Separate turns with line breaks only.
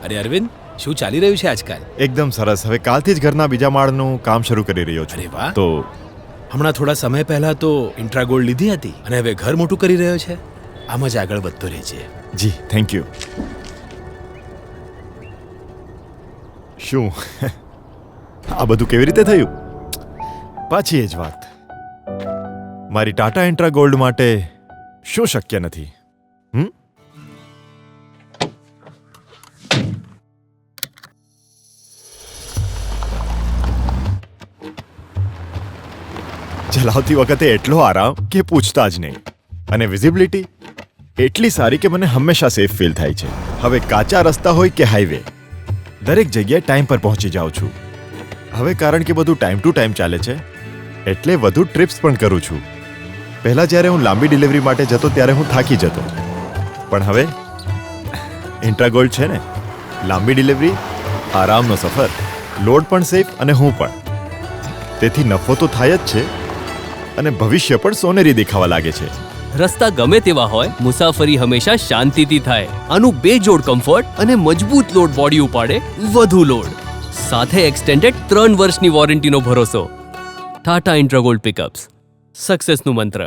અરે અરવિંદ, શું ચાલી રહ્યું છે આજકાલ?
એકદમ સરસ. હવે કાલથી જ ઘરના બીજા માળનું કામ શરૂ કરી રહ્યો છું.
અરે વાહ.
તો
હમણાં થોડા સમય પહેલા તો ઇન્ટ્રા ગોલ્ડ લીધી હતી અને હવે ઘર મોટું કરી રહ્યો છે. આમ જ આગળ વધતો રહેજે.
જી થેન્ક યુ. શું આ બધું કેવી રીતે થયું? પાછી એ જ વાત. મારી ટાટા ઇન્ટ્રા ગોલ્ડ માટે શું શક્ય નથી? ચલાવતી વખતે એટલો આરામ કે પૂછતા જ નહીં, અને વિઝિબિલિટી એટલી સારી કે મને હંમેશા સેફ ફીલ થાય છે. હવે કાચા રસ્તા હોય કે હાઈવે, દરેક જગ્યાએ ટાઈમ પર પહોંચી જાઉં છું. હવે કારણ કે બધું ટાઈમ ટુ ટાઈમ ચાલે છે, એટલે વધુ ટ્રિપ્સ પણ કરું છું. પહેલાં જ્યારે હું લાંબી ડિલિવરી માટે જતો ત્યારે હું થાકી જતો, પણ હવે ઇન્ટ્રા ગોલ્ડ છે ને, લાંબી ડિલિવરી, આરામનો સફર, લોડ પણ સેફ અને હું પણ. તેથી નફો તો થાય જ છે અને ભવિષ્ય પણ સોનેરી દેખાવા લાગે છે.
રસ્તા ગમે તેવા હોય, મુસાફરી હંમેશા શાંતિથી થાય. આનું બેજોડ કમ્ફર્ટ અને મજબૂત લોડ બોડી ઉપાડે વધુ લોડ, સાથે એક્સટેન્ડેડ 3 વર્ષની વોરંટીનો ભરોસો. ટાટા ઇન્ટ્રા ગોલ્ડ પિકઅપ્સ, સક્સેસનું મંત્ર.